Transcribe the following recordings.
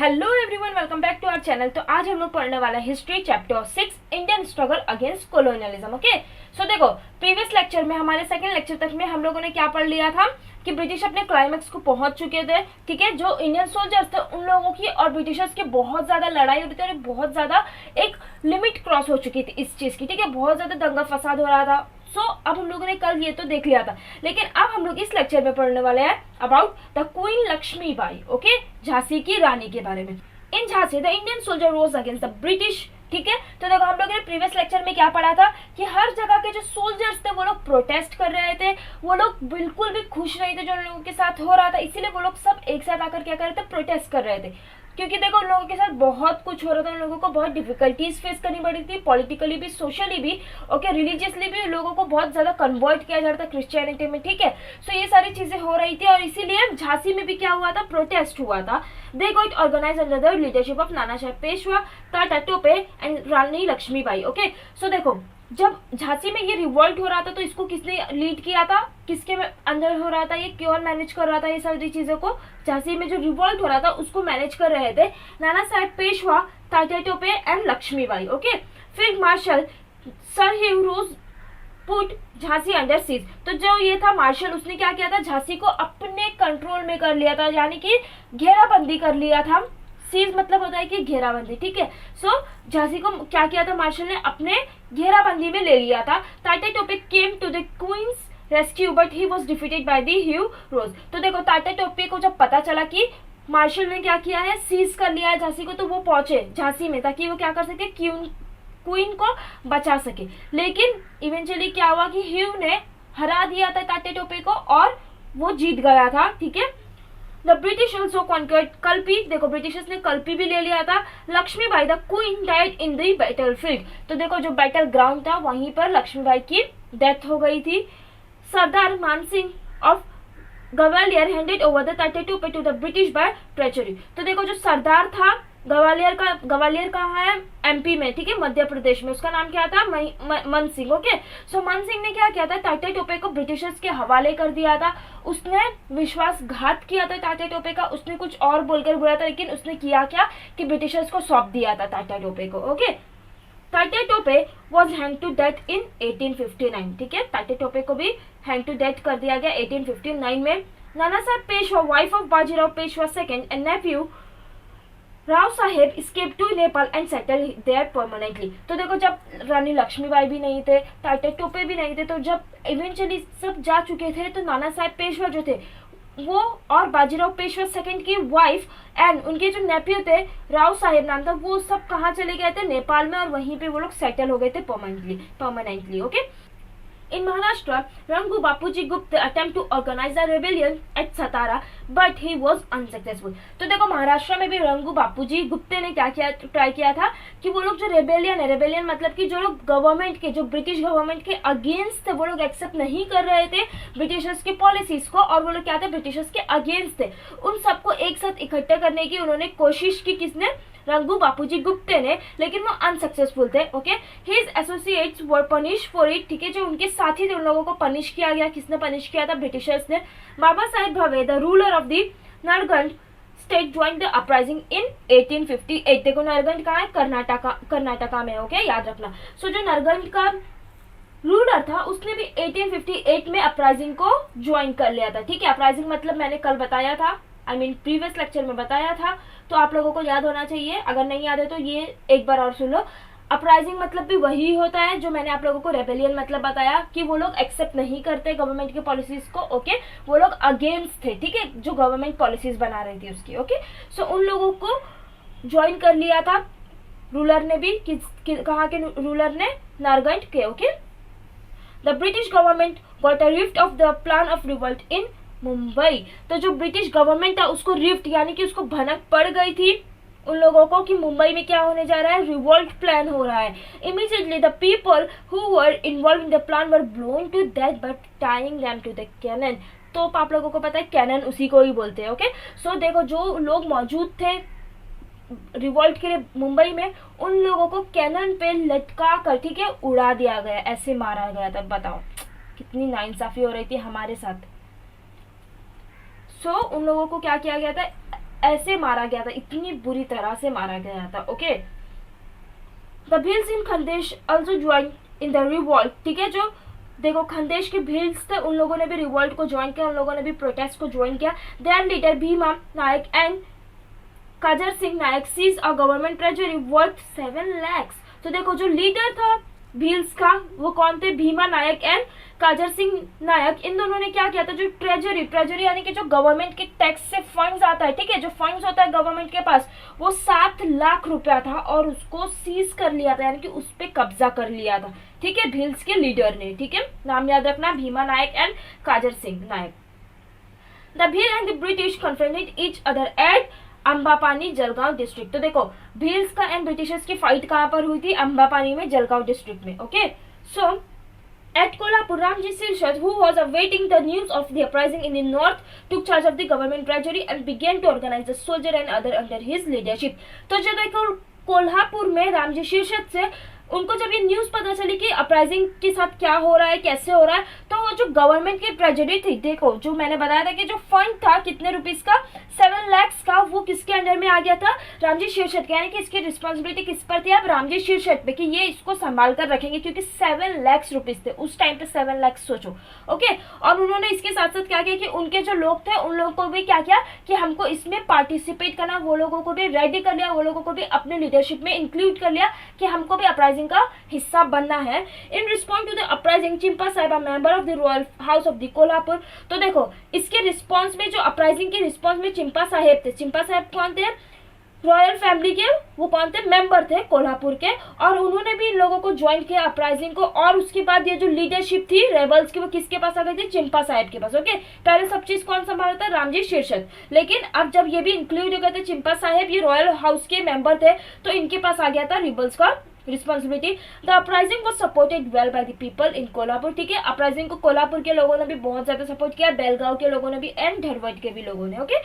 Hello everyone, welcome back to our channel. तो आज हम लोग पढ़ने वाला है history chapter 6 Indian struggle against colonialism. Okay, so देखो प्रीवियस लेक्चर में, हमारे सेकंड लेक्चर तक में हम लोगों ने क्या पढ़ लिया था कि ब्रिटिश अपने क्लाइमेक्स को पहुंच चुके थे। ठीक है, जो इंडियन सोल्जर्स थे उन लोगों की और ब्रिटिशर्स की बहुत ज्यादा लड़ाई हो रही थी और बहुत ज्यादा एक लिमिट क्रॉस हो चुकी थी इस चीज की। ठीक है, बहुत ज्यादा दंगा फसाद हो रहा था। अब हम लोगों ने कल ये तो देख लिया था, लेकिन अब हम लोग इस लेक्चर में पढ़ने वाले हैं about the queen Lakshmibai. Okay, Jhansi की रानी के बारे में। In Jhansi the Indian soldier rose against the British. ठीक है, तो देखो हम लोगों ने प्रीवियस लेक्चर में क्या पढ़ा था कि हर जगह के जो सोल्जर्स थे वो लोग प्रोटेस्ट कर रहे थे, वो लोग बिल्कुल भी खुश नहीं थे जो लोगों के साथ हो रहा था, इसीलिए वो लोग सब एक साथ आकर क्या कर रहे थे, प्रोटेस्ट कर रहे थे। क्योंकि देखो उन लोगों के साथ बहुत कुछ हो रहा था, उन लोगों को बहुत डिफिकल्टीज फेस करनी पड़ी थी, पॉलिटिकली भी, सोशली भी, ओके, रिलीजियसली भी लोगों को बहुत ज्यादा कन्वर्ट किया जा रहा था क्रिश्चियनिटी में। ठीक है, सो ये सारी चीजें हो रही थी और इसीलिए झांसी में भी क्या हुआ था, प्रोटेस्ट हुआ था। They got organise under the leadership of Nana Sahib Peshwa, Tatya Tope and Rani Lakshmibai. Okay, so देखो जब झांसी में ये रिवॉल्ट हो रहा था तो इसको किसने लीड किया था, किसके अंदर हो रहा था, ये कौन मैनेज कर रहा था ये सारी चीजों को। झांसी में जो रिवॉल्ट हो रहा था उसको मैनेज कर रहे थे Nana Sahib Peshwa, Tatya Tope and Lakshmibai. Okay, field marshal sir Hugh Rose put Jhansi under siege. तो जो ये था मार्शल, उसने क्या किया था, झांसी को अपने कंट्रोल में कर लिया था, यानी कि घेराबंदी कर लिया था। सीज मतलब होता है कि घेराबंदी। ठीक है, सो झांसी को क्या किया था मार्शल ने, अपने घेराबंदी में ले लिया था। Tatya Tope came to the queen's rescue but he was defeated by the Hugh Rose. तो देखो टाटा टोपे को जब पता चला कि मार्शल ने क्या किया है, सीज कर लिया है झांसी को, तो वो पहुंचे झांसी में ताकि वो क्या कर सके, क्वीन को बचा सके। लेकिन इवेंचुअली क्या हुआ कि ह्यू ने हरा दिया था टाटा टोपे को और वो जीत गया था। ठीक है, the British also conquered Kalpi. देखो ब्रिटिशर्स ने कल्पी भी ले लिया था। Lakshmibai the queen died in the battle field. तो देखो जो बैटल ग्राउंड था वहीं पर लक्ष्मीबाई की डेथ हो गई थी। Sardar Man Singh of Gwalior handed over the Tatya Tope to the British by treachery. तो देखो जो सरदार था ग्वालियर कहाँ है, एमपी में। ठीक है, मध्य प्रदेश में। उसका नाम क्या था, मन सिंह। ओके, सो मन सिंह ने क्या किया था, टाटा टोपे को ब्रिटिशर्स के हवाले कर दिया था। उसने विश्वासघात किया था टाटा टोपे का, उसने कुछ और बोलकर बुलाया था, लेकिन उसने किया क्या कि ब्रिटिशर्स को सौंप दिया था टाटा टोपे को। ओके, Tatya Tope was hang to death in 1859। ठीक है, टाटा टोपे को भी हैंग टू डेथ कर दिया गया 1859 में। Nana Sahab Peshwa, wife of Bajirao Peshwa second and nephew Rao Saheb escaped to Nepal and settle there permanently. तो देखो जब रानी लक्ष्मीबाई भी नहीं थे, टाटा टोपे भी नहीं थे, तो जब इवेंचुअली सब जा चुके थे तो नाना साहेब पेशवा जो थे वो और बाजीराव पेशवा सेकंड की वाइफ एंड उनके जो नेफ्यू थे, राव साहेब नाम था, वो सब कहाँ चले गए थे, नेपाल में, और वहीं पे वो लोग सेटल हो गए थे permanently. Okay, in Maharashtra, Rangu Bapuji Gupta attempt to organize a rebellion at Satara, but he was unsuccessful. तो देखो महाराष्ट्र में भी रंगू बापूजी गुप्ते ने क्या किया, ट्राई किया था कि वो लोग जो रेबेलियन है, रेबेलियन मतलब कि जो लोग गवर्नमेंट के, जो ब्रिटिश गवर्नमेंट के अगेंस्ट थे, वो लोग एक्सेप्ट नहीं कर रहे थे ब्रिटिशर्स की पॉलिसीज को, और वो लोग क्या थे, ब्रिटिशर्स के अगेंस्ट थे, उन सबको एक साथ इकट्ठा करने की उन्होंने कोशिश की। किसने, रंगू बापूजी गुप्ते ने, लेकिन वो अनसक्सेसफुल थे। Okay, his associates were punish for it. ठीक है, जो उनके साथी थे उन लोगों को पनिश किया गया। किसने पनिश किया था, ब्रिटिशर्स ने। Baba Saheb Bhave the ruler of the Nargund state join the uprising in 1858। देखो नरगंड कहाँ है, कर्नाटका में। ओके, याद रखना। सो जो नरगंड का रूलर था उसने भी 1858 में अपराइजिंग को ज्वाइन कर लिया था। ठीक है, अपराइजिंग मतलब मैंने कल बताया था, प्रीवियस लेक्चर में बताया था, तो आप लोगों को याद होना चाहिए। अगर नहीं याद है तो ये एक बार और सुन लो। अपराइजिंग मतलब भी वही होता है जो मैंने आप लोगों को रेबेलियन मतलब बताया, कि वो लोग एक्सेप्ट नहीं करते गवर्नमेंट की पॉलिसीज को। ओके, वो लोग अगेंस्ट थे। ठीक है, जो गवर्नमेंट पॉलिसीज बना रही थी उसकी। ओके, सो उन लोगों को ज्वाइन कर लिया था रूलर ने भी। कहाँ के रूलर ने, नारगंड के। Okay, the British government got a rift of the plan of revolt in Mumbai. तो जो ब्रिटिश गवर्नमेंट था उसको रिफ्ट यानी कि उसको भनक पड़ गई थी उन लोगों को कि मुंबई में क्या होने जा रहा है, रिवोल्ट प्लान हो रहा है। Immediately the people who were involve in the plan were blown to death by tying them to the cannon. तो आप लोगों को पता है कैनन उसी को ही बोलते हैं। ओके, सो देखो जो लोग मौजूद थे रिवोल्ट के लिए मुंबई में, उन लोगों को कैनन पे लटका कर, ठीक है, उड़ा दिया गया, ऐसे मारा गया था। बताओ कितनी नाइंसाफी हो रही थी हमारे साथ। उन लोगों को क्या किया गया था, ऐसे मारा गया था, इतनी बुरी तरह से मारा गया था। Okay, the Bhils in Khandesh also join in the revolt. ठीक है, जो देखो खंदेश के भील्स थे उन लोगों ने भी रिवॉल्ट को ज्वाइन किया, उन लोगों ने भी प्रोटेस्ट को ज्वाइन किया। Their leader Bhima Naik and Kajar Singh Naik seize a government treasury worth 7 lakhs। तो देखो जो लीडर था भील्स का वो कौन थे, भीमा नायक एंड काजर सिंह नायक। इन दोनों ने क्या किया था, जो ट्रेजरी यानी कि जो गवर्नमेंट के टैक्स से फंड्स आता है, ठीक है, जो फंड्स होता है गवर्नमेंट के पास, वो 7 लाख रुपया था और उसको सीज कर लिया था, यानी कि उस पर कब्जा कर लिया था। ठीक है, भील्स के लीडर ने। ठीक है, नाम याद रखना, Bhima Naik and Kajar Singh Naik. The Bhil and the British confronted each other at Ambapani Jalgaon district. तो देखो भील्स का एंड ब्रिटिशर्स की फाइट कहां पर हुई थी, अंबापानी में, जलगांव डिस्ट्रिक्ट में। Okay, so at Kolhapur, Ramji Sirshat, who was awaiting the news of the uprising in the north, took charge of the government treasury and began to organize the soldier and other under his leadership। तो जो देखो कोल्हापुर में रामजी शीर्षत से उनको जब ये news पता चली कि अपराइजिंग के साथ क्या हो रहा है, कैसे हो रहा है, तो वो जो गवर्नमेंट की ट्रेजेडी थी, देखो जो मैंने बताया था कि जो फंड था कितने रुपीस का, 7 lakhs का, वो किसके अंडर में आ गया था, रामजी शीर्षत के। यानी कि इसकी रिस्पॉन्सिबिलिटी किस पर थी, अब रामजी शीर्षत पे, कि ये इसको संभाल कर रखेंगे, क्योंकि 7 lakhs रुपीस थे उस टाइम पे। 7 lakhs सोचो। ओके, और उन्होंने इसके साथ साथ क्या किया कि उनके जो लोग थे उन लोगों को भी क्या किया कि हमको इसमें पार्टिसिपेट करना, वो लोगों को भी रेडी कर लिया, वो लोगों को भी अपने लीडरशिप में इंक्लूड कर लिया कि हमको भी अपराइजिंग का हिस्सा बनना है। In response to the uprising, Chimpa Sahib, member of the royal house of the Kolhapur. तो देखो इसके रिस्पॉन्स में, जो अपराइजिंग के रिस्पॉन्स में चिंपा साहेब थे, चिंपा साहेब कौन थे, रॉयल फैमिली के वो कौन थे, मेंबर थे कोल्हापुर के, और उन्होंने भी लोगों को ज्वाइन किया अपराइजिंग को। और उसके बाद ये जो लीडरशिप थी रेबल्स की, वो किसके पास आ गई थी, चिंपा साहेब के पास। ओके, पहले सब चीज कौन संभाला था, रामजी शीर्षत, लेकिन अब जब ये भी इंक्लूड हो गए थे, चिंपा साहेब ये रॉयल हाउस के मेंबर थे, तो इनके पास आ गया था रिबल्स का responsibility. The uprising was supported well by the people in Kolhapur. ठीक है, अपराइजिंग को कोल्हापुर के लोगों ने भी बहुत ज्यादा सपोर्ट किया, बेलगांव के लोगों ने भी एंड धरवट के भी लोगों ने। Okay,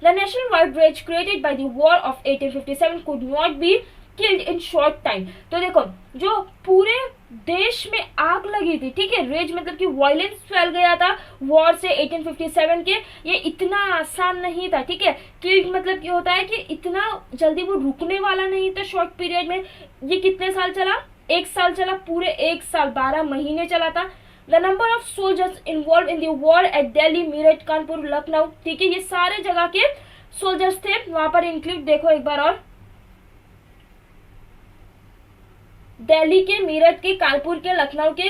the nationwide rage created by the war of 1857 could not be killed in short time। तो देखो जो पूरे देश में आग लगी थी, ठीक है, रेज मतलब कि वायलेंस फैल गया था वॉर से 1857 के, ये इतना आसान नहीं था। ठीक है, कि मतलब क्या होता है कि इतना जल्दी वो रुकने वाला नहीं था शॉर्ट पीरियड में। ये कितने साल चला, 1 साल चला, पूरे 1 साल 12 महीने चला था। The number of soldiers involve in the war at Delhi, Meerut, Kanpur, Lucknow. ठीक है, ये सारे जगह के सोल्जर्स थे वहां पर इंक्लूड, देखो एक बार और, दिल्ली के, मेरठ के, कानपुर के, लखनऊ के,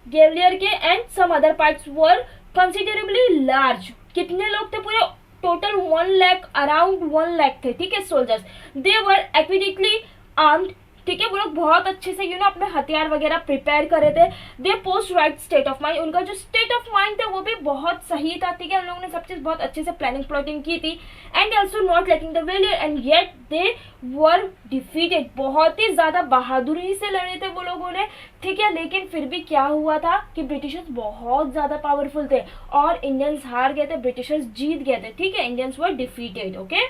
ग्वालियर के and some other parts were considerably large. कितने लोग थे, पूरे टोटल 1 lakh, अराउंड 1 lakh थे। ठीक है, सोल्जर्स, दे वर एक्विडिकली आर्म्ड। ठीक है, वो लोग बहुत अच्छे से अपने हथियार वगैरह प्रिपेयर कर रहे थे। They post right state of mind, उनका जो स्टेट ऑफ माइंड था वो भी बहुत सही था। ठीक है, उन लोगों ने सब चीज बहुत अच्छे से प्लानिंग प्लॉटिंग की थी। And also not lacking the valour and yet they were defeated. बहुत ही ज्यादा बहादुरी से लड़े थे वो लोगों ने। ठीक है, लेकिन फिर भी क्या हुआ था कि ब्रिटिशर्स बहुत ज्यादा पावरफुल थे और इंडियंस हार गए थे, ब्रिटिशर्स जीत गए थे। ठीक है, Indians were defeated. Okay,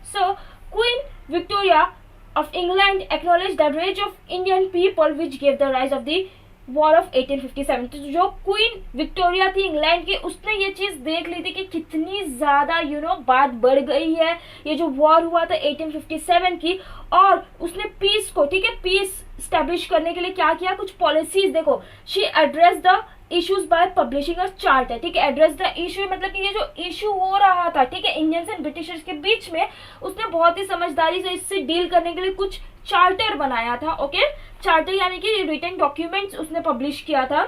so queen Victoria of England acknowledged the rage of Indian people which gave the rise of the war of 1857। तो जो क्वीन विक्टोरिया थी इंग्लैंड की, उसने ये चीज देख ली थी कि कितनी ज्यादा बात बढ़ गई है, ये जो वॉर हुआ था 1857 की, और उसने पीस को, ठीक है, पीस स्टैब्लिश करने के लिए क्या किया, कुछ पॉलिसीज। देखो, she address the issues by publishing a charter. ठीक है, एड्रेस द इशू मतलब कि ये जो इशू हो रहा था, ठीक है, इंडियंस एंड ब्रिटिशर्स के बीच में, उसने बहुत ही समझदारी से इससे डील करने के लिए कुछ चार्टर बनाया था। ओके, चार्टर यानी कि रिटन डॉक्यूमेंट्स उसने पब्लिश किया था,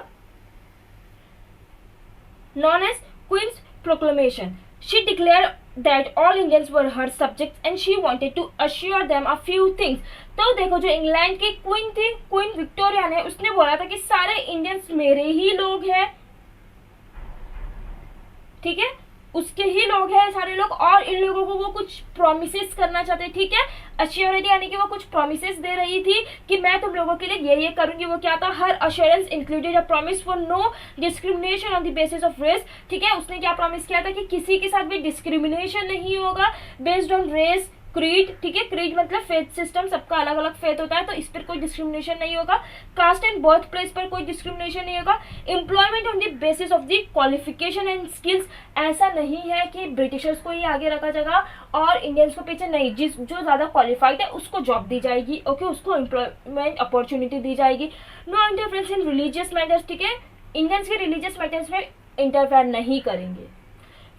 known as queen's proclamation. She declare that all Indians were her subjects and she wanted to assure them a few things। तो देखो जो इंग्लैंड की क्वीन थी, क्वीन विक्टोरिया ने, उसने बोला था कि सारे इंडियंस मेरे ही लोग हैं। ठीक है, उसके ही लोग हैं सारे लोग, और इन लोगों को वो कुछ प्रोमिसेस करना चाहते। ठीक है, अश्योरिटी यानी कि वो कुछ प्रोमिसेस दे रही थी कि मैं तुम लोगों के लिए ये करूंगी। वो क्या था, her assurance included a promise for no discrimination on the basis of race. ठीक है, उसने क्या प्रॉमिस किया था कि किसी के साथ भी डिस्क्रिमिनेशन नहीं होगा बेस्ड ऑन रेस, क्रीड, ठीक है, क्रीड मतलब फेथ सिस्टम, सबका अलग अलग फेथ होता है तो इस पर कोई डिस्क्रिमिनेशन नहीं होगा। कास्ट एंड बर्थ प्लेस पर कोई डिस्क्रिमिनेशन नहीं होगा। Employment on the basis of the qualification and skills, ऐसा नहीं है कि ब्रिटिशर्स को ही आगे रखा जाएगा और इंडियंस को पीछे, नहीं, जो ज्यादा क्वालिफाइड है उसको जॉब दी जाएगी, ओके, उसको एम्प्लॉयमेंट अपॉर्चुनिटी दी जाएगी। No interference in religious matters, ठीक है, इंडियंस के रिलीजियस मैटर्स में इंटरफेयर नहीं करेंगे।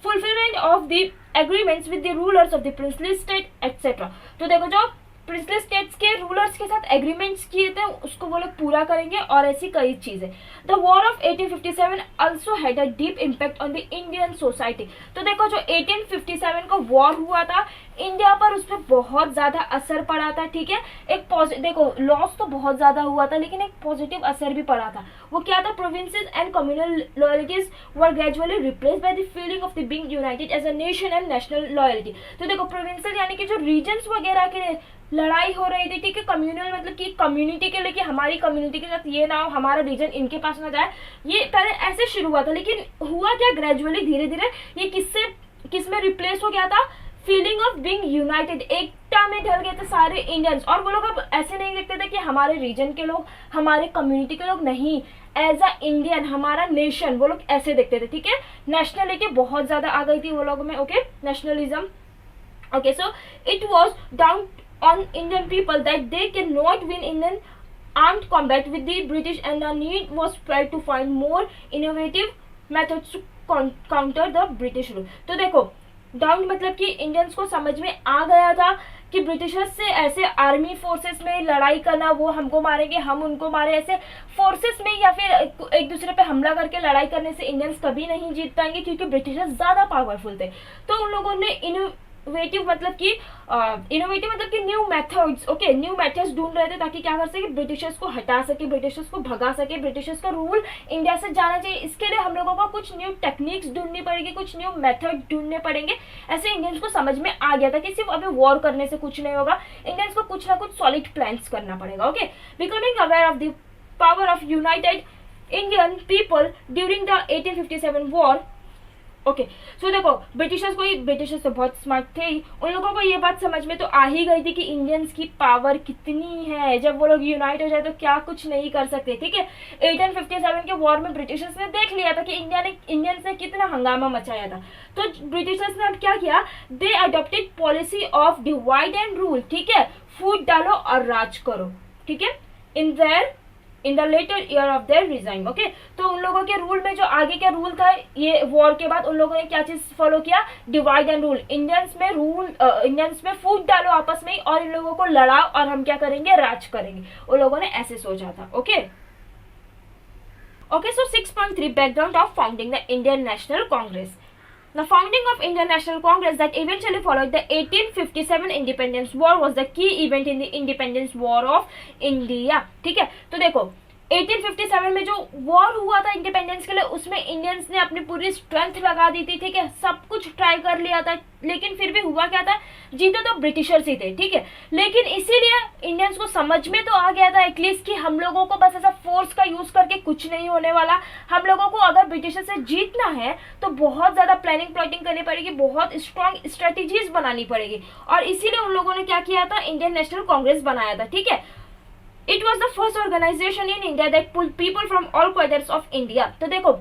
Fulfilment of the agreements with the rulers of the princely state etcetera, तो देखो जो प्रिंसली स्टेट्स के रूलर्स के साथ एग्रीमेंट्स किए थे उसको वो लोग पूरा करेंगे और ऐसी कई चीजें। The war of 1857 also had a deep impact on the Indian society, तो देखो जो 1857 का वॉर हुआ था इंडिया पर, उस पर बहुत ज्यादा असर पड़ा था, ठीक है। एक देखो लॉस तो बहुत ज्यादा हुआ था लेकिन एक पॉजिटिव असर भी पड़ा था। वो क्या था, provinces and communal loyalties were gradually replaced by the feeling of the being united as a nation and national loyalty, तो देखो प्रोविंसेस यानी कि जो रीजन्स वगैरह के लड़ाई हो रही थी, ठीक है, कम्युनल मतलब कि कम्युनिटी के लिए कि हमारी कम्युनिटी के साथ ये ना हो, हमारा रीजन इनके पास ना जाए, ये पहले ऐसे शुरू हुआ था। लेकिन हुआ क्या, ग्रेजुअली धीरे धीरे ये किस में रिप्लेस हो गया था, फीलिंग ऑफ बीइंग यूनाइटेड, एकता में ढल गए थे सारे इंडियंस। और वो लोग अब ऐसे नहीं देखते थे कि हमारे रीजन के लोग, हमारे कम्युनिटी के लोग, नहीं, एज अ इंडियन, हमारा नेशन, वो लोग ऐसे देखते थे, ठीक है। नेशनलिटी बहुत ज्यादा आ गई थी वो लोग में, okay, nationalism, okay. So it was down on Indian people that they cannot win in an armed combat with the British and the need was felt to find more innovative methods to counter the British rule। तो देखो down मतलब कि Indians को समझ में आ गया था कि ब्रिटिशर्स से ऐसे आर्मी फोर्सेस में लड़ाई करना, वो हमको मारेंगे हम उनको मारे, ऐसे फोर्सेस में या फिर एक दूसरे पे हमला करके लड़ाई करने से इंडियंस कभी नहीं जीत पाएंगे क्योंकि ब्रिटिशर्स ज्यादा पावरफुल थे। तो उन लोगों ने इनोवेटिव मतलब कि new methods, okay, new methods ढूंढ रहे थे ताकि क्या कर सके, ब्रिटिशर्स को हटा सके, ब्रिटिशर्स को भगा सके, ब्रिटिशर्स का रूल इंडिया से जाना चाहिए। इसके लिए हम लोगों को कुछ न्यू टेक्निक्स ढूंढनी पड़ेगी, कुछ न्यू मेथड ढूंढने पड़ेंगे। ऐसे इंडियंस को समझ में आ गया था कि सिर्फ अभी वॉर करने से कुछ नहीं होगा, इंडियंस को कुछ ना कुछ सॉलिड प्लान्स करना पड़ेगा, okay. Becoming aware of the power of united Indian people during the 1857 war, okay. So देखो ब्रिटिशर्स तो बहुत स्मार्ट थे ही, उन लोगों को ये बात समझ में तो आ ही गई थी कि इंडियंस की पावर कितनी है, जब वो लोग यूनाइट हो जाए तो क्या कुछ नहीं कर सकते, ठीक है। 1857 के वॉर में ब्रिटिशर्स ने देख लिया था कि इंडियंस ने कितना हंगामा मचाया था, तो ब्रिटिशर्स ने अब क्या किया, they adopted policy of divide and rule, ठीक है, फूट डालो और राज करो, ठीक है, in the later year of their reign, okay. तो उन लोगों के रूल में जो आगे का रूल था ये वॉर के बाद, उन लोगों ने क्या चीज फॉलो किया, डिवाइड एंड रूल, इंडियंस में फूट डालो आपस में और इन लोगों को लड़ाओ और हम क्या करेंगे, राज करेंगे। उन लोगों ने ऐसे सोचा था, okay. Okay, so 6.3 background of founding the Indian National Congress. The founding of Indian National Congress that eventually followed the 1857 Independence War was the key event in the Independence War of India, ठीक है। तो देखो 1857 में जो war हुआ था independence के लिए, उसमें इंडियंस ने अपनी पूरी स्ट्रेंथ लगा दी थी, ठीक है, सब कुछ ट्राई कर लिया था, लेकिन फिर भी हुआ क्या था, जीते तो ब्रिटिशर्स ही थे, ठीक है। लेकिन इसीलिए इंडियंस को समझ में तो आ गया था एटलीस्ट कि हम लोगों को बस ऐसा फोर्स का यूज करके कुछ नहीं होने वाला, हम लोगों को अगर ब्रिटिशर से जीतना है तो बहुत ज्यादा प्लानिंग प्लॉटिंग करनी पड़ेगी, बहुत स्ट्रॉन्ग स्ट्रेटेजीज बनानी पड़ेगी, और इसीलिए उन लोगों ने क्या किया था, इंडियन नेशनल कांग्रेस बनाया था, ठीक है। It was the first organization in India that pulled people from all quarters of India। तो देखो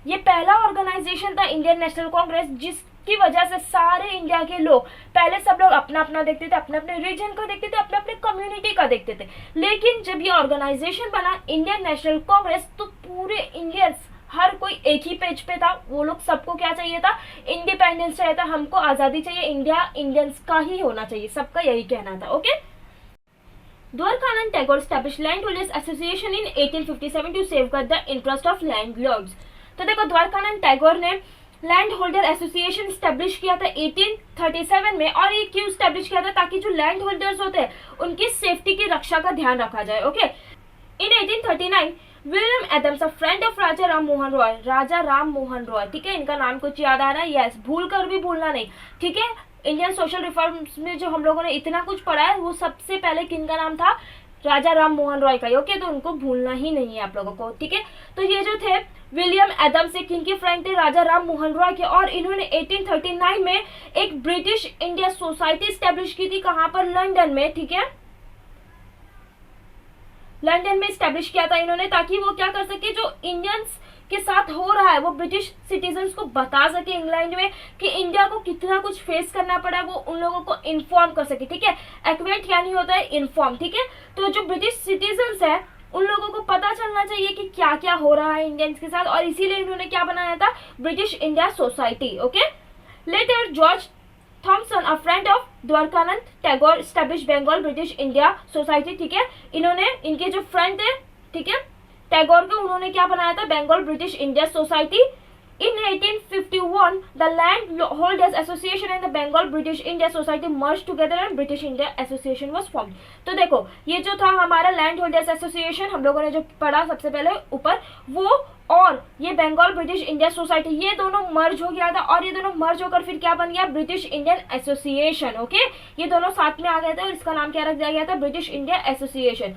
ये पहला ऑर्गेनाइजेशन था इंडियन नेशनल कांग्रेस जिसकी वजह से सारे इंडिया के लोग, पहले सब लोग अपना अपना देखते थे, अपने अपने रीजन को देखते थे, अपने अपने कम्युनिटी का देखते थे, लेकिन जब ये ऑर्गेनाइजेशन बना इंडियन नेशनल कांग्रेस तो पूरे इंडियंस हर कोई एक ही पेज पे था, वो लोग सबको क्या चाहिए था, इंडिपेंडेंस चाहिए था, हमको आजादी चाहिए, इंडिया इंडियंस का ही होना चाहिए, सबका यही कहना था, okay. Dwarkanand Tagore established Landholders Association in 1857 to safeguard the interest of landlords। तो देखो द्वारकानंद टैगोर ने लैंड होल्डर एसोसिएशन स्टैब्लिश किया था 1837 में, और ये क्यों स्टैब्लिश किया था, ताकि जो लैंड होल्डर्स होते हैं उनकी सेफ्टी की रक्षा का ध्यान रखा जाए, okay. In 1839 William Adams, a friend of Raja Ram Mohan Roy, ठीक है, इनका नाम कुछ याद आ रहा है, यस, भूल कर भी भूलना नहीं, ठीक है। इंडियन सोशल रिफॉर्म्स में जो हम लोगों ने इतना कुछ पढ़ा है वो सबसे पहले किनका नाम था, राजा राम मोहन रॉय का, ओके, तो उनको भूलना ही नहीं है आप लोगों को, ठीक है। तो ये जो थे विलियम एडम्स एक किनके फ्रेंड थे, राजा राम मोहन रॉय के, और इन्होंने 1839 में एक ब्रिटिश इंडिया सोसाइटी स्टैब्लिश की थी, कहां पर, लंदन में, ठीक है, लंदन में स्टैब्लिश किया था इन्होंने, ताकि वो क्या कर सके, जो इंडियंस के साथ हो रहा है वो ब्रिटिश सिटीजन्स को बता सके इंग्लैंड में कि इंडिया को कितना कुछ फेस करना पड़ा है, वो उन लोगों को इन्फॉर्म कर सके, ठीक है। एक्वेंट यानी होता है इन्फॉर्म, ठीक है। तो जो ब्रिटिश सिटीजन्स है उन लोगों को पता चलना चाहिए कि क्या क्या हो रहा है इंडियंस के साथ, और इसीलिए इन्होंने क्या बनाया था, British India Society, okay. Later George Thomson, a friend of Dwarkanath Tagore, establish Bengal British India Society, ठीक है। इन्होंने, इनके जो फ्रेंड थे, ठीक है, टैगोर को, उन्होंने क्या बनाया था, Bengal British India society. In 1851, the Landholders Association and the Bengal British India Society merged together and British India Association was formed. तो देखो ये जो था हमारा लैंड होल्डर्स एसोसिएशन, हम लोगों ने जो पढ़ा सबसे पहले ऊपर, वो और ये बंगाल ब्रिटिश इंडिया सोसाइटी, ये दोनों मर्ज हो गया था, और ये दोनों मर्ज होकर फिर क्या बन गया, ब्रिटिश इंडियन एसोसिएशन, ओके। ये दोनों साथ में आ गए थे और इसका नाम क्या रख दिया गया था, British India association.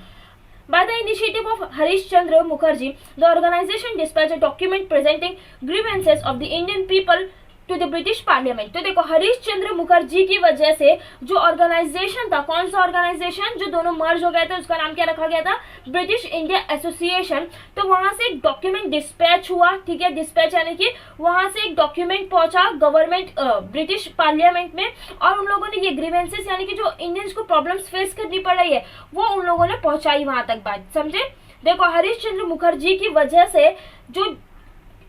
By the initiative of Harish Chandra Mukherjee, the organization dispatched a document presenting grievances of the Indian people to the British Parliament. तो देखो हरीश चंद्र मुखर्जी की वजह से जो ऑर्गेनाइजेशन था, कौन सा ऑर्गेनाइजेशन, जो दोनों मर्ज हो गए थे, उसका नाम क्या रखा गया था, ब्रिटिश इंडिया एसोसिएशन। तो वहां से एक डॉक्यूमेंट डिस्पैच हुआ, ठीक है, डिस्पैच यानी कि वहां से एक डॉक्यूमेंट पहुंचा गवर्नमेंट ब्रिटिश पार्लियामेंट में, और उन लोगों ने ये ग्रीवेंसेस यानी कि जो इंडियंस को प्रॉब्लम्स फेस करनी पड़ रही है वो उन लोगों ने पहुंचाई वहां तक बात, समझे। देखो हरीश चंद्र मुखर्जी की वजह से जो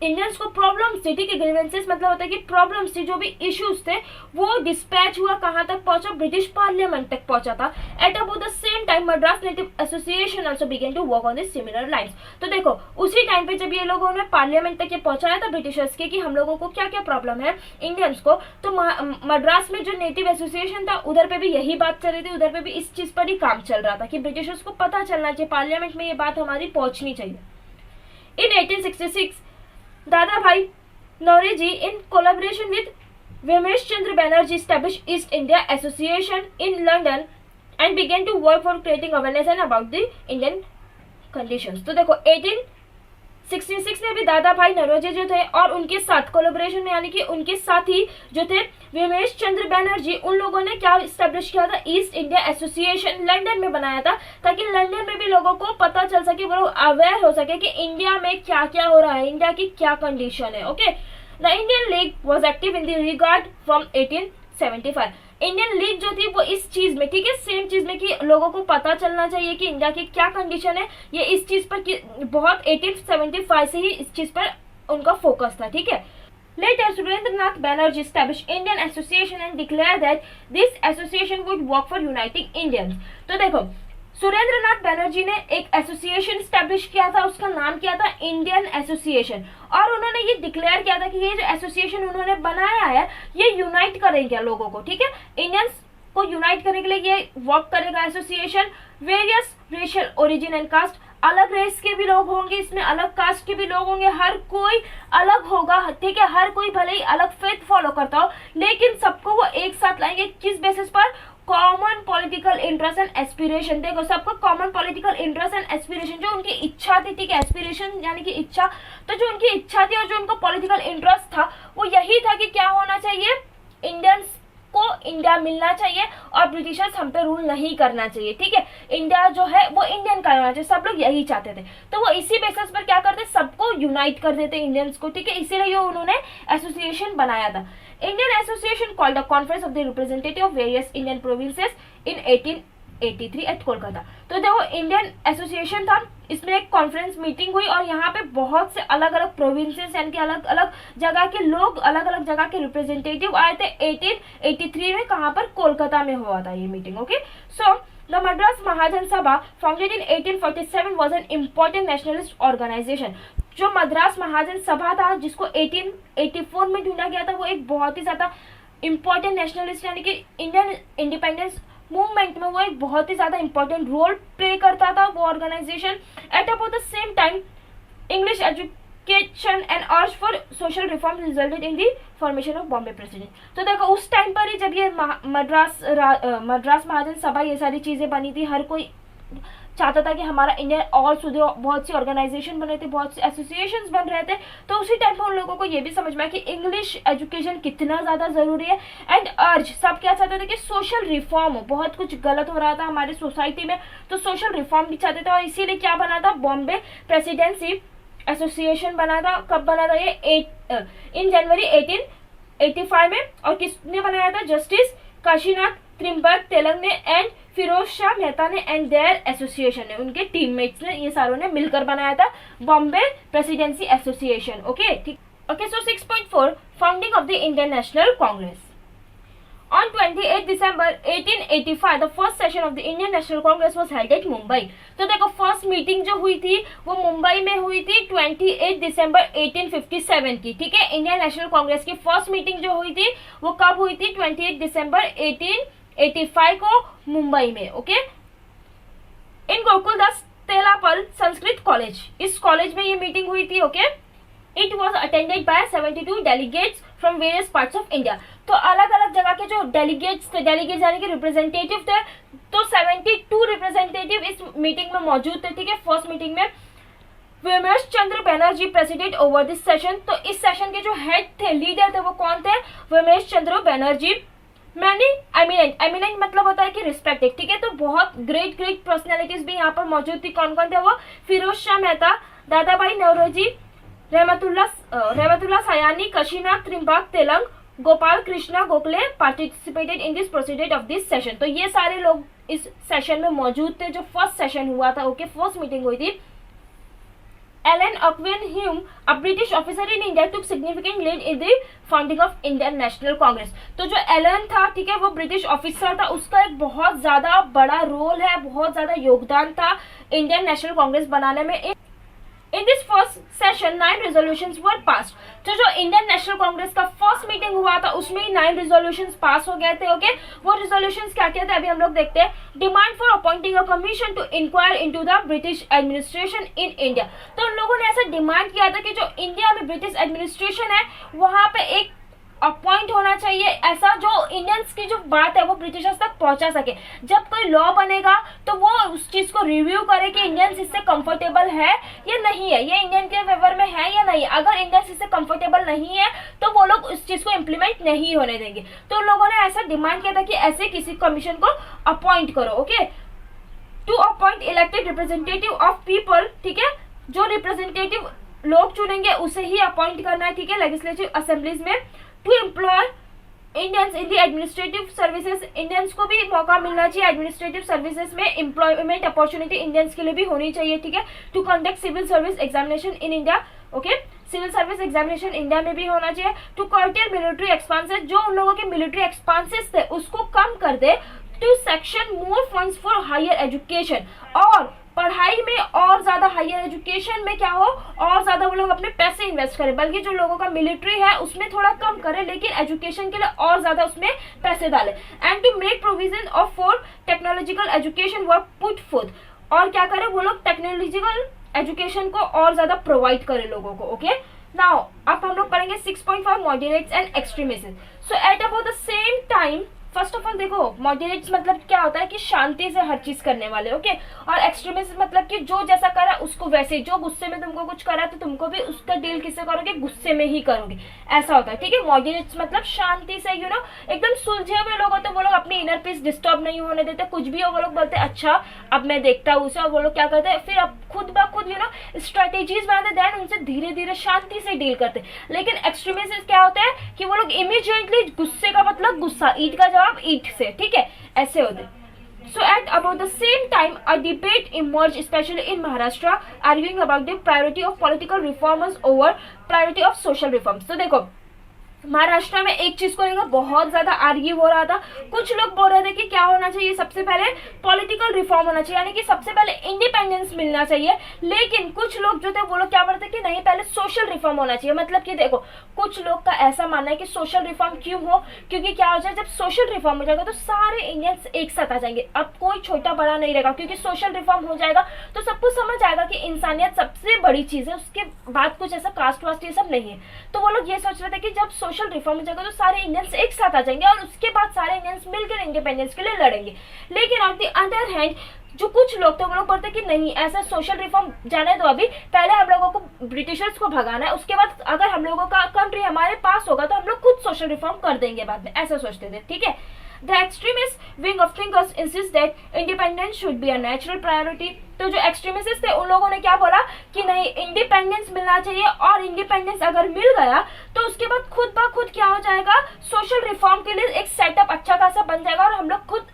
इंडियंस को प्रॉब्लम्स थी, ठीक है, ग्रीवेंसेस मतलब होता है कि प्रॉब्लम्स थी, जो भी इश्यूज थे वो डिस्पैच हुआ, कहां तक पहुंचा, ब्रिटिश पार्लियामेंट तक पहुंचा था। At about the same time Madras native association also began to work on this similar lines. तो देखो उसी टाइम पे जब ये लोगों ने पार्लियामेंट तक ये पहुंचाया था ब्रिटिशर्स के कि हम लोगों को क्या क्या प्रॉब्लम है इंडियंस को, तो मद्रास में जो नेटिव एसोसिएशन था उधर पे भी यही बात चल रही थी, उधर पे भी इस चीज पर ही काम चल रहा था कि ब्रिटिशर्स को पता चलना चाहिए, पार्लियामेंट में ये बात हमारी पहुंचनी चाहिए। इन 1866 Dada Bhai Nauroji, in collaboration with Vimesh Chandra Banerjee, established East India Association in London and began to work for creating awareness and about the Indian conditions. तो देखो 1866 में भी दादा भाई नौरोजी जो थे और उनके साथ कोलैबोरेशन में यानी कि उनके साथी जो थे विमेश चंद्र बैनर्जी, उन लोगों ने क्या स्टैब्लिश किया था, ईस्ट इंडिया एसोसिएशन लंदन में बनाया था, ताकि लंदन में भी लोगों को पता चल सके, वो लोग अवेयर हो सके कि इंडिया में क्या क्या हो रहा है, इंडिया की क्या कंडीशन है, okay. The Indian league was active in the regard from 1875। Indian league जो थी वो इस चीज में, ठीक है, सेम चीज में कि लोगों को पता चलना चाहिए कि इंडिया की क्या कंडीशन है, ये इस चीज पर बहुत 1875 से ही इस चीज पर उनका फोकस था, ठीक है। Later, Surendranath Banerjee established Indian Association and declared that this association would work for uniting Indians. तो देखो सुरेंद्रनाथ बैनर्जी ने एक एसोसिएशन स्टैब्लिश किया था, उसका नाम क्या था, इंडियन एसोसिएशन, और उन्होंने ये डिक्लेयर किया था कि ये जो एसोसिएशन उन्होंने बनाया है ये यूनाइट करेगा लोगों को, ठीक है, इंडियंस को यूनाइट करने के लिए ये वर्क करेगा association. Various racial origin and caste, अलग रेस के भी लोग होंगे इसमें, अलग कास्ट के भी लोग होंगे, हर कोई अलग होगा, ठीक है, हर कोई भले ही अलग फेथ फॉलो करता हो लेकिन सबको वो एक साथ लाएंगे, किस बेसिस पर, common political interest and aspiration. देखो सबको common political interest and aspiration, जो उनकी इच्छा थी, ठीक है, एस्पिरेशन यानी कि इच्छा, तो जो उनकी इच्छा थी और जो उनका पॉलिटिकल इंटरेस्ट था वो यही था कि क्या होना चाहिए, इंडियंस को इंडिया मिलना चाहिए और ब्रिटिशर्स हम पे रूल नहीं करना चाहिए, ठीक है, इंडिया जो है वो इंडियन का होना चाहिए, सब लोग यही चाहते थे। तो वो इसी बेसिस पर क्या करते, सबको यूनाइट कर देते इंडियंस को, ठीक है, इसीलिए उन्होंने एसोसिएशन बनाया था। Indian association called the conference of the representative of various Indian provinces in 1883 at Kolkata. तो देखो इंडियन एसोसिएशन था, इसमें एक कॉन्फ्रेंस मीटिंग हुई और यहाँ पे बहुत से अलग अलग प्रोविंसेस यानी कि अलग अलग जगह के लोग, अलग अलग जगह के रिप्रेजेंटेटिव आए थे 1883 में, कहाँ पर, कोलकाता में हुआ था ये meeting, okay. So the Madras Mahajan Sabha founded in 1847 was an important nationalist organisation. जो मद्रास महाजन सभा था जिसको 1884 में ढूंढा गया था, वो एक बहुत ही ज्यादा इम्पोर्टेंट नेशनलिस्ट यानी कि इंडियन इंडिपेंडेंस मूवमेंट में वो एक बहुत ही ज्यादा इंपॉर्टेंट रोल प्ले करता था वो organisation. At about the same time English education and urge for social reform resulted in the formation of Bombay president. तो देखो उस टाइम पर ही जब ये मद्रास महाजन सभा ये सारी चीजें बनी थी, हर कोई चाहता था कि हमारा इंडिया और सुधरे, बहुत सी ऑर्गेनाइजेशन बन रहे थे, बहुत से एसोसिएशंस बन रहे थे। तो उसी टाइम पर उन लोगों को ये भी समझ में आया कि इंग्लिश एजुकेशन कितना ज़्यादा ज़रूरी है। एंड अर्ज, सब क्या चाहते थे कि सोशल रिफॉर्म हो, बहुत कुछ गलत हो रहा था हमारी सोसाइटी में, तो सोशल रिफॉर्म भी चाहते थे। और इसीलिए क्या बना था, बॉम्बे प्रेसिडेंसी एसोसिएशन बना था। कब बना था ये, इन जनवरी 1885 में। और किसने बनाया था, जस्टिस काशीनाथ त्रिम्बक तेलंग ने एंड फिरोज शाह मेहता ने एंड देयर एसोसिएशन ने, उनके टीममेट्स ने, ये सारों ने मिलकर बनाया था बॉम्बे प्रेसिडेंसी एसोसिएशन। ओके, ठीक। Okay, so 6.4 founding of the Indian National Congress. On 28 December 1885, the first session of the Indian National Congress was held at Mumbai. तो देखो फर्स्ट मीटिंग जो हुई थी वो मुंबई में हुई थी 28 दिसंबर 1857 की, ठीक है। इंडियन नेशनल कांग्रेस की फर्स्ट मीटिंग जो हुई थी वो कब हुई थी, 28 दिसंबर 1885 को मुंबई में। ओके, इन गोकुलदास तेलापल संस्कृत कॉलेज, इस कॉलेज में ये मीटिंग हुई थी। Okay, it was attended by 72 delegates from various parts of India. तो अलग अलग जगह के जो डेलीगेट्स थे, डेलीगेट्स यानी कि रिप्रेजेंटेटिव थे, तो 72 रिप्रेजेंटेटिव इस मीटिंग में मौजूद थे, ठीक है। फर्स्ट मीटिंग में Womesh Chandra Banerjee president over this session. तो इस सेशन के जो हेड थे, लीडर थे, वो कौन थे, विमेश चंद्र बैनर्जी। मैंने एमिनेंट मतलब होता है कि रिस्पेक्टेड, ठीक है। तो बहुत ग्रेट पर्सनैलिटीज भी यहाँ पर मौजूद थी। कौन कौन थे वो, फिरोज शाह मेहता, दादा Bhai Naoroji, Rahimtullah Sayani, Kashinath Trimbak Telang, Gopal Krishna Gokhale participated in this proceeded of this session. तो ये सारे लोग इस सेशन में मौजूद थे जो फर्स्ट सेशन हुआ था। ओके, फर्स्ट मीटिंग हुई थी। Allan Octavian Hume, a British officer in India, took significant lead in the founding of Indian National Congress. तो जो एलन था, ठीक है, वो ब्रिटिश ऑफिसर था, उसका एक बहुत ज्यादा बड़ा रोल है, बहुत ज्यादा योगदान था इंडियन नेशनल कांग्रेस बनाने में। In this first session 9 resolutions were passed. तो जो इंडियन नेशनल कांग्रेस का फर्स्ट मीटिंग हुआ था उसमें 9 रेजोल्यूशंस पास हो गए थे। ओके, वो रेजोल्यूशंस क्या क्या थे अभी हम लोग देखते हैं। Demand for appointing a commission to inquire into the British administration in India. तो उन लोगों ने ऐसा डिमांड किया था कि जो इंडिया में ब्रिटिश एडमिनिस्ट्रेशन है वहां पे एक अपॉइंट होना चाहिए, ऐसा जो इंडियंस की जो बात है वो ब्रिटिशर्स तक पहुंचा सके। जब कोई लॉ बनेगा तो वो उस चीज को रिव्यू करे कि इंडियंस इससे कंफर्टेबल है या नहीं है, ये इंडियन के फेवर में है या नहीं। अगर इंडियंस इससे कंफर्टेबल नहीं है तो वो लोग उस चीज को इम्प्लीमेंट नहीं होने देंगे। तो लोगों ने ऐसा डिमांड किया था कि ऐसे किसी कमीशन को अपॉइंट करो। Okay, to appoint elected representative of people, ठीक है, जो रिप्रेजेंटेटिव लोग चुनेंगे उसे ही अपॉइंट करना है, ठीक है, लेजिस्लेटिव असेंबलीज में। To employ Indians in the administrative services, Indians को भी मौका मिलना चाहिए एडमिनिस्ट्रेटिव सर्विसेज में, एम्प्लॉयमेंट अपॉर्चुनिटी इंडियंस के लिए भी होनी चाहिए, ठीक है। To conduct civil service examination in India, okay, civil service examination India में भी होना चाहिए। टू कर्टेल मिलिट्री एक्सपेंसेस, जो उन लोगों के मिलिट्री एक्सपेंसेस थे उसको कम कर दे। To section more funds for higher education, और पढ़ाई में और ज्यादा, हायर एजुकेशन में क्या हो, और ज्यादा वो लोग अपने पैसे इन्वेस्ट करें, बल्कि जो लोगों का मिलिट्री है उसमें थोड़ा कम करें लेकिन एजुकेशन के लिए और ज्यादा उसमें पैसे डालें। And to make provision of for technological education were put forth, और क्या करें वो लोग टेक्नोलॉजिकल एजुकेशन को और ज्यादा प्रोवाइड करें लोगों को। ओके, नाउ अब हम लोग पढ़ेंगे 6.5 moderates and extremism. So eight about the same time, first of all देखो मॉडरेट्स मतलब क्या होता है कि शांति से हर चीज करने वाले। ओके, और एक्सट्रीमिस्ट मतलब कि जो जैसा करा उसको वैसे, जो गुस्से में तुमको कुछ करा तो तुमको भी उसका डील किससे करोगे, गुस्से में ही करोगे, ऐसा होता है, ठीक है। मॉडरेट्स मतलब शांति से, यू नो, एकदम सुलझे हुए लोग होते हैं, वो लोग अपनी इनर पीस डिस्टर्ब नहीं होने देते, कुछ भी हो वो लोग बोलते अच्छा अब मैं देखता हूँ उसे, और वो लोग क्या करते हैं फिर अब खुद ब खुद, यू नो, स्ट्रेटेजीज बनाते, देन उनसे धीरे धीरे शांति से डील करते। लेकिन एक्सट्रीमिस्ट क्या होता है कि वो लोग इमीडिएटली, गुस्से का मतलब गुस्सा, ईट का जवाब ईट से, ठीक है, ऐसे होते। So at about the same time, a debate emerged, especially in Maharashtra, arguing about the priority of political reforms over priority of social reforms. तो देखो महाराष्ट्र में एक चीज को लेकर बहुत ज्यादा आर्ग्यू हो रहा था। कुछ लोग बोल रहे थे कि क्या होना चाहिए, सबसे पहले पॉलिटिकल रिफॉर्म होना चाहिए, यानी कि सबसे पहले इंडिपेंडेंस मिलना चाहिए। लेकिन कुछ लोग जो थे वो लोग क्या बोलते थे कि नहीं, पहले सोशल रिफॉर्म होना चाहिए। मतलब कि देखो कुछ लोग का ऐसा मानना है कि सोशल रिफॉर्म क्यों हो, क्योंकि क्या हो जाए, जब सोशल रिफॉर्म हो जाएगा तो सारे इंडियंस एक साथ आ जाएंगे, अब कोई छोटा बड़ा नहीं रहेगा, क्योंकि सोशल रिफॉर्म हो जाएगा तो सबको समझ आएगा कि इंसानियत सबसे बड़ी चीज है, उसके बाद कुछ ऐसा कास्ट वास्ट ये सब नहीं है। तो वो लोग ये सोच रहे थे कि जब सोशल रिफॉर्म हो जाएगा तो सारे इंडियंस एक साथ आ जाएंगे और उसके बाद सारे इंडियंस मिलकर इंडिपेंडेंस के लिए लड़ेंगे। लेकिन ऑन द अदर हैंड जो कुछ लोग थे वो लोग बोलते कि नहीं, ऐसा सोशल रिफॉर्म जाने दो, अभी पहले हम लोगों को ब्रिटिशर्स को भगाना है, उसके बाद अगर हम लोगों का कंट्री हमारे पास होगा तो हम लोग खुद सोशल रिफॉर्म कर देंगे बाद में, ऐसा सोचते थे। ठीक है, the extremist wing of thinkers insist that independence should be a natural priority. तो जो एक्सट्रीमिस्ट थे उन लोगों ने क्या बोला कि नहीं, इंडिपेंडेंस मिलना चाहिए, और इंडिपेंडेंस अगर मिल गया तो उसके बाद खुद ब खुद क्या हो जाएगा, सोशल रिफॉर्म के लिए एक सेटअप अच्छा खासा बन जाएगा और हम लोग खुद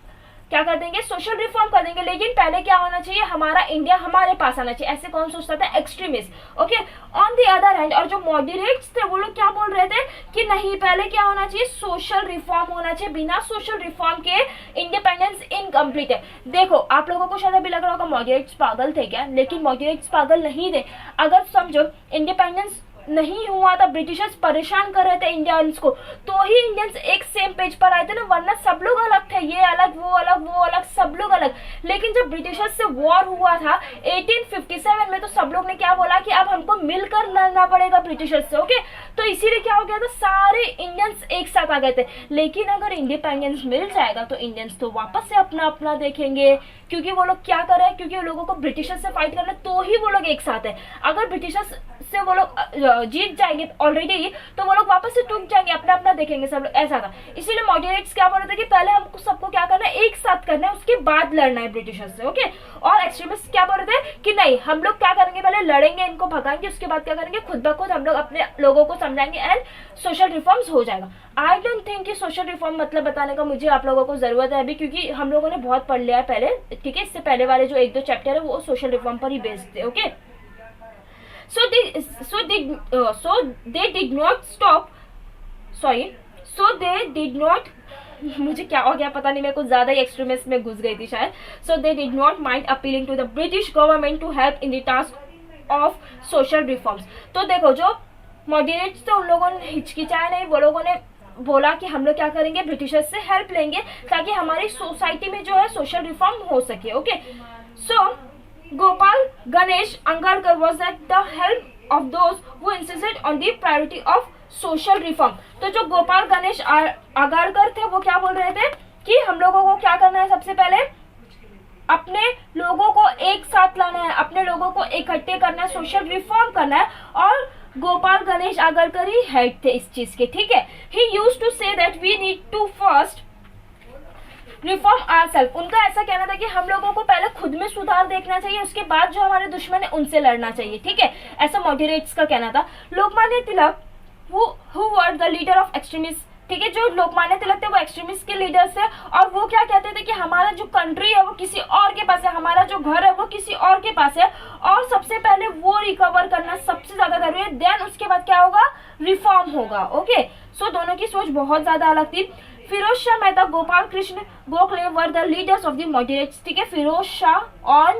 क्या कर देंगे, सोशल रिफॉर्म कर देंगे। लेकिन पहले क्या होना चाहिए, हमारा इंडिया हमारे पास आना चाहिए। ऐसे कौन सोचता था, extremist. Okay, on the other hand, और जो मॉडरेट्स थे वो लोग क्या बोल रहे थे कि नहीं, पहले क्या होना चाहिए, सोशल रिफॉर्म होना चाहिए, बिना सोशल रिफॉर्म के इंडिपेंडेंस इनकम्प्लीट है। देखो, आप लोगों को शायद अभी लग रहा होगा मॉडरेट्स पागल थे क्या, लेकिन मॉडरेट्स पागल नहीं थे। अगर समझो इंडिपेंडेंस नहीं हुआ था, ब्रिटिशर्स परेशान कर रहे थे इंडियंस को, तो ही इंडियंस एक सेम पेज पर आए थे ना, वरना सब लोग अलग थे, ये अलग वो अलग वो अलग, सब लोग अलग। लेकिन जब ब्रिटिशर्स से वॉर हुआ था 1857 में, तो सब लोग ने क्या बोला कि अब हमको मिलकर लड़ना पड़ेगा ब्रिटिशर्स से। ओके, तो इसीलिए क्या हो गया था, सारे इंडियंस एक साथ आ गए थे। लेकिन अगर इंडिपेंडेंस मिल जाएगा तो इंडियंस तो वापस से अपना अपना देखेंगे, क्योंकि वो लोग क्या कर रहे हैं, क्योंकि लोगों को ब्रिटिशर्स से फाइट करना, तो ही वो लोग एक साथ है। अगर ब्रिटिशर्स से वो लोग जीत जाएंगे ऑलरेडी, तो वो लोग वापस से टूट जाएंगे, अपना अपना देखेंगे सब लोग, ऐसा था। इसीलिए मॉडरेट्स क्या बोल रहे थे कि पहले हमको सबको क्या करना है, एक साथ करना है, उसके बाद लड़ना है ब्रिटिशर्स से। ओके, और एक्सट्रीमिस्ट क्या बोल रहे थे कि नहीं, हम लोग क्या करेंगे, पहले लड़ेंगे, इनको भगाएंगे, उसके बाद क्या करेंगे, खुद ब खुद हम लोग अपने लोगों को समझाएंगे एंड सोशल रिफॉर्म्स हो जाएगा। आई डोंट थिंक कि सोशल रिफॉर्म मतलब बताने का मुझे आप लोगों को जरूरत है अभी, क्योंकि हम लोगों ने बहुत पढ़ लिया है पहले। ठीक है, इससे पहले वाले जो 1-2 चैप्टर है वो सोशल रिफॉर्म पर ही बेस्ड थे। Okay, so they did not stop, sorry, so they did not मुझे क्या हो गया पता नहीं, मैं कुछ ज्यादा ही एक्सट्रीमिस्ट में घुस गई थी शायद। so they did not mind appealing to the British government to help in the task of social reforms। तो देखो, जो मॉडरेट्स थे उन लोगों ने हिचकिचाया नहीं, वो लोगों ने बोला कि हम लोग क्या करेंगे, ब्रिटिशर्स से हेल्प लेंगे ताकि हमारी सोसाइटी में जो है सोशल रिफॉर्म हो सके। Okay, so Gopal Ganesh Angarkar was at the help of those who insisted on the priority of social reform। तो जो गोपाल गणेश आगरकर थे वो क्या बोल रहे थे कि हम लोगों को क्या करना है, सबसे पहले अपने लोगों को एक साथ लाना है, अपने लोगों को इकट्ठे करना है, सोशल रिफॉर्म करना है, और गोपाल गणेश आगरकर ही हेड थे इस चीज के। ठीक है, he used to say that we need to first reform ourself. उनका ऐसा कहना था कि हम लोगों को पहले खुद में सुधार देखना चाहिए, उसके बाद जो हमारे दुश्मन है उनसे लड़ना चाहिए। ठीक है, ऐसा मॉडरेट्स का कहना था। Lokmanya Tilak who were the leader of extremists, ठीक है, जो लोकमान्य तिलक थे वो एक्सट्रीमिस्ट के लीडर्स थे, और वो क्या कहते थे कि हमारा जो कंट्री है वो किसी और के पास है, हमारा जो घर है वो किसी और के पास है, और सबसे पहले वो रिकवर करना सबसे ज्यादा जरूरी है, देन उसके बाद क्या होगा, रिफॉर्म होगा। ओके, सो दोनों की सोच बहुत ज्यादा अलग थी। Firoz Shah Mehta, Gopal Krishna Gokhale were the leaders of the moderates. ठीक है, फिरोज शाह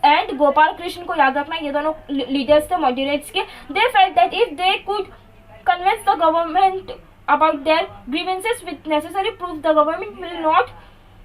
एंड गोपाल कृष्ण को याद रखना, ये दोनों लीडर्स थे मॉडरेट्स के। They felt that if they could convince the government about their grievances with necessary proof, the government will not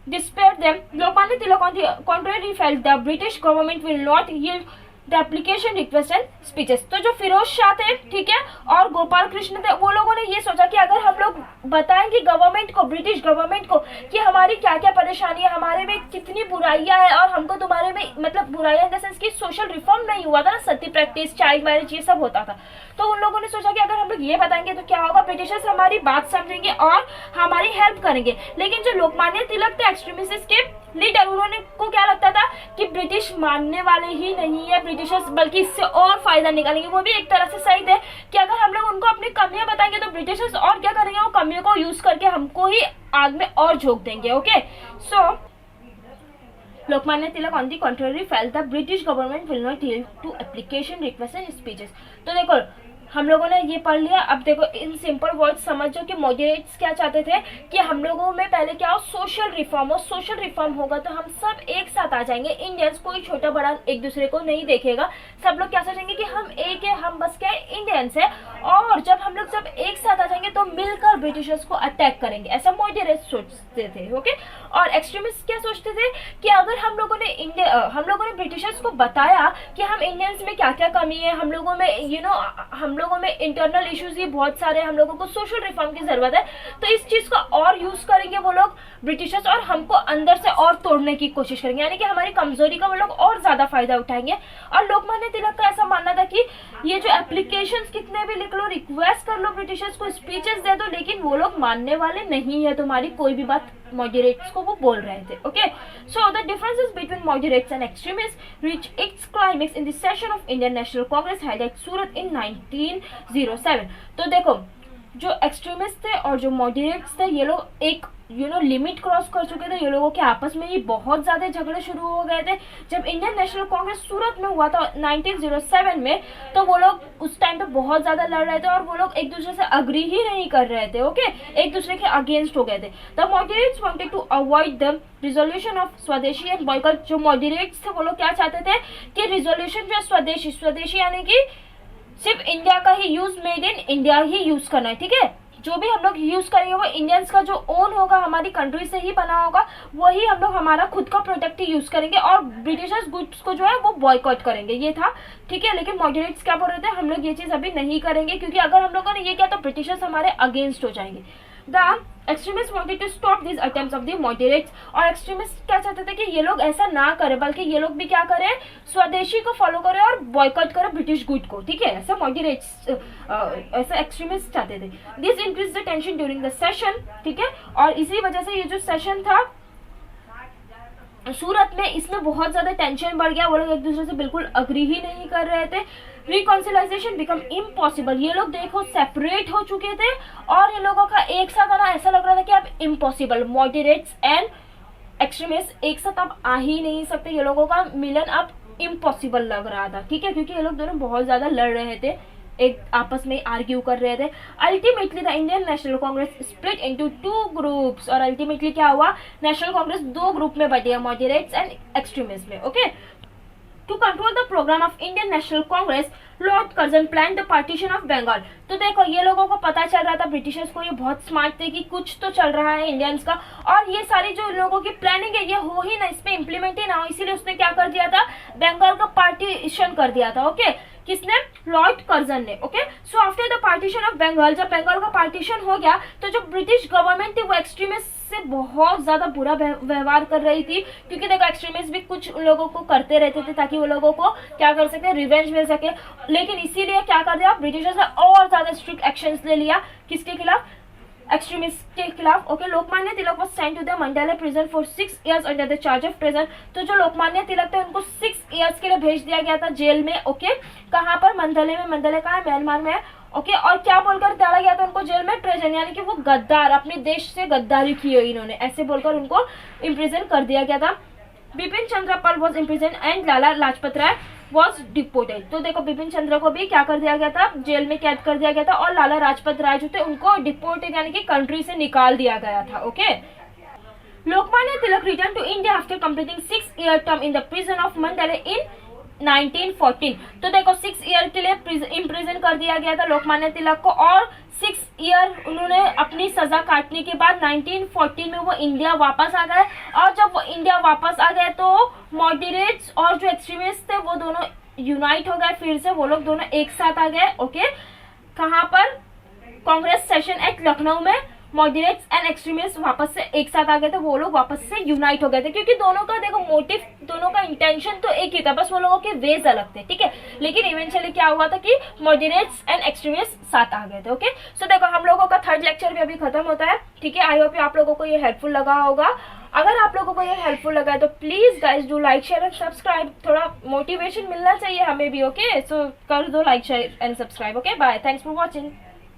despair them। Lokmanya Tilak on the contrary felt the British government will not yield the application request and speeches। तो जो फिरोज शाह थे, ठीक है, और गोपाल कृष्ण थे, वो लोगों ने ये सोचा कि अगर हम लोग बताएंगे गवर्नमेंट को, ब्रिटिश गवर्नमेंट को, कि हमारी क्या क्या परेशानी है, हमारे में कितनी बुराइयां हैं, और हमको तुम्हारे में मतलब बुराइयां इन द सेंस कि सोशल रिफॉर्म नहीं हुआ था ना, सती प्रैक्टिस, चाइल्ड मैरिज, ये सब होता था। तो उन लोगों ने सोचा कि अगर हम लोग ये बताएंगे तो क्या होगा, ब्रिटिशर्स हमारी बात समझेंगे और हमारी हेल्प करेंगे। लेकिन जो लोकमान्य तिलक थे, एक्सट्रीमिस्ट के लीडर, उन्होंने को क्या लगता था कि ब्रिटिश मानने वाले ही नहीं है ब्रिटिशर्स, बल्कि इससे और फायदा निकालेंगे। वो भी एक तरह से सही थे कि अगर हम लोग उनको अपनी कमियां बताएंगे तो ब्रिटिशर्स और क्या करेंगे, वो कमियों को यूज करके हमको ही आग में और झोंक देंगे। Okay, so Lokmanya Tilak on the contrary felt the British government will not yield to application request and speeches. तो देखो, हम लोगों ने ये पढ़ लिया। अब देखो इन सिंपल वर्ड्स समझो कि मॉडरेट्स क्या चाहते थे कि हम लोगों में पहले क्या हो, सोशल रिफॉर्म हो। सोशल रिफॉर्म होगा तो हम सब एक साथ आ जाएंगे, इंडियंस कोई छोटा बड़ा एक दूसरे को नहीं देखेगा, सब लोग क्या सोचेंगे कि हम एक है, हम बस क्या है, इंडियंस है, और जब हम लोग सब एक साथ आ जाएंगे तो मिलकर ब्रिटिशर्स को अटैक करेंगे, ऐसा मॉडरेट्स सोचते थे। ओके, और एक्सट्रीमिस्ट क्या सोचते थे कि अगर हम लोगों ने ब्रिटिशर्स को बताया कि हम इंडियंस में क्या क्या कमी है, हम लोगों में हम लोगों में इंटरनल इश्यूज ही बहुत सारे, हम लोगों को सोशल रिफॉर्म की जरूरत है, तो इस चीज का और यूज करेंगे वो लोग ब्रिटिशर्स, और हमको अंदर से और तोड़ने की कोशिश करेंगे, यानी कि हमारी कमजोरी का वो लोग और ज्यादा फायदा उठाएंगे। और लोकमान्य तिलक का ऐसा मानना था कि ये जो एप्लीकेशंस कितने भी लिख लो, रिक्वेस्ट कर लो ब्रिटिशर्स को, स्पीचेस दे दो, लेकिन वो लोग मानने वाले नहीं है तुम्हारी कोई भी बात। मॉडरेट्स को वो बोल रहे थे। Okay, so the differences between moderates and extremist reach its climax in the session of Indian National Congress held at Surat in 1907। तो देखो, जो एक्सट्रीमिस्ट थे और जो मॉडरेट्स थे, ये लोग एक लिमिट क्रॉस कर चुके थे। ये लोगों के आपस में ही बहुत ज्यादा झगड़े शुरू हो गए थे। जब इंडियन नेशनल कांग्रेस सूरत में हुआ था 1907 में, तो वो लोग उस टाइम पे बहुत ज्यादा लड़ रहे थे और वो लोग एक दूसरे से अग्री ही नहीं कर रहे थे। ओके, एक दूसरे के अगेंस्ट हो गए थे। The moderates wanted to avoid the resolution of swadeshi and boycott. जो मॉडरेट्स थे वो लोग क्या चाहते थे कि रिजोल्यूशन जो स्वदेशी यानी कि सिर्फ इंडिया का ही यूज, मेड इन इंडिया ही यूज करना है। ठीक है, जो भी हम लोग यूज करेंगे वो इंडियंस का जो ओन होगा, हमारी कंट्री से ही बना होगा, वही हम लोग हमारा खुद का प्रोडक्ट ही यूज करेंगे और ब्रिटिशर्स गुड्स को जो है वो बॉयकॉट करेंगे, ये था। ठीक है, लेकिन मॉडरेट्स क्या बोल रहे थे, हम लोग ये चीज अभी नहीं करेंगे, क्योंकि अगर हम लोगों ने ये किया तो ब्रिटिशर्स हमारे अगेंस्ट हो जाएंगे। The extremist wanted to stop this attempts of the moderates. और एक्सट्रीमिस्ट क्या चाहते थे कि ये लोग ऐसा ना करें, बल्कि ये लोग भी क्या करें, स्वदेशी को फॉलो करें और बॉयकॉट करें ब्रिटिश गुड को। ठीक है, ऐसा मॉडरेट्स ऐसा एक्सट्रीमिस्ट चाहते थे। This increase the tension during the session. ठीक है, और इसी वजह से ये जो सेशन था सूरत में, इसमें बहुत ज्यादा टेंशन बढ़ गया। वो लोग एक दूसरे से बिल्कुल अग्री ही नहीं कर रहे थे। रिकॉन्सिलाइजेशन बिकम इम्पॉसिबल। ये लोग देखो सेपरेट हो चुके थे और ये लोगों का एक साथ आना ऐसा लग रहा था कि अब इम्पॉसिबल। मॉडरेट्स एंड एक्सट्रीमिस्ट एक साथ अब आ ही नहीं सकते। ये लोगों का मिलन अब इम्पॉसिबल लग रहा था। ठीक है, क्योंकि ये लोग दोनों बहुत ज्यादा लड़ रहे थे, एक आपस में आर्ग्यू कर रहे थे। Ultimately the Indian National Congress split into 2 groups. और अल्टीमेटली क्या हुआ, नेशनल कांग्रेस 2 ग्रुप में बटी है, मॉडरेट्स एंड एक्सट्रीमिस्ट में। Okay, to control the programme of Indian National Congress, Lord Curzon plan the partition of Bengal. तो देखो, ये लोगों को पता चल रहा था, ब्रिटिशर्स को, ये बहुत स्मार्ट थे कि कुछ तो चल रहा है इंडियंस का, और ये सारी जो लोगों की प्लानिंग है ये हो ही ना, इस पे इम्प्लीमेंट ही ना हो, इसीलिए उसने क्या कर दिया था, बंगाल का पार्टीशन कर दिया था। ओके, किसने, लॉर्ड कर्जन ने। Okay, so after the partition of Bengal, जब बंगाल का पार्टीशन हो गया तो जो ब्रिटिश गवर्नमेंट थी वो एक्सट्रीमिस्ट से बहुत ज्यादा बुरा व्यवहार कर रही थी, क्योंकि देखो एक्सट्रीमिस्ट भी कुछ लोगों को करते रहते थे ताकि वो लोगों को क्या कर सके, रिवेंज मिल सके। लेकिन इसीलिए क्या कर दिया, ब्रिटिशर्स ने और ज्यादा स्ट्रिक्ट एक्शंस ले लिया, किसके खिलाफ, एक्सट्रीमिस्ट के खिलाफ। Okay, Lokmanya Tilak was sent to the Mandalay prison for 6 years under the charge of treason. तो जो लोकमान्य तिलक थे उनको 6 years के लिए भेज दिया गया था जेल में। ओके, कहाँ पर, मंडले में। मंडले कहाँ है, म्यांमार में है। ओके, और क्या बोलकर डाला गया था उनको जेल में, ट्रेजन, यानी कि वो गद्दार, अपने देश से गद्दारी की है इन्होंने, ऐसे बोलकर उनको इम्प्रिजन कर दिया गया था। Bipin Chandra Pal was imprison and Lala Lajpat Rai was deported. तो देखो, बिपिन चंद्र को भी क्या कर दिया गया था, जेल में कैद कर दिया गया था, और लाला लाजपत राय जो थे उनको डिपोर्टेड यानी कि कंट्री से निकाल दिया गया था। Okay, Lokmanya Tilak return to India after completing 6-year term in the prison of Mandalay in 1914। तो देखो 6 year के लिए इम्प्रिजन कर दिया गया था लोकमान्य तिलक को, और 6 year उन्होंने अपनी सजा काटने के बाद 1914 में वो इंडिया वापस आ गए। और जब वो इंडिया वापस आ गए तो मॉडरेट्स और जो एक्सट्रीमिस्ट थे वो दोनों यूनाइट हो गए, फिर से वो लोग दोनों एक साथ आ गए। ओके, कहाँ पर, कांग्रेस सेशन एट लखनऊ में मॉडरेट्स एंड एक्सट्रीमिस्ट वापस से एक साथ आ गए थे, वो लोग वापस से यूनाइट हो गए थे, क्योंकि दोनों का देखो मोटिव, दोनों का इंटेंशन तो एक ही था, बस वो लोगों के वेज अलग थे। ठीक है, लेकिन इवेंचुअली क्या हुआ था कि मॉडरेट्स एंड एक्सट्रीमिस्ट साथ आ गए थे। ओके, सो देखो हम लोगों का 3rd लेक्चर भी अभी खत्म होता है। ठीक है, आई होप आप लोगों को ये हेल्पफुल लगा होगा। अगर आप लोगों को ये हेल्पफुल लगा है तो please guys do like, share and subscribe. थोड़ा मोटिवेशन मिलना चाहिए हमें भी। ओके, सो कर दो like, share and subscribe. Okay, bye, thanks for watching.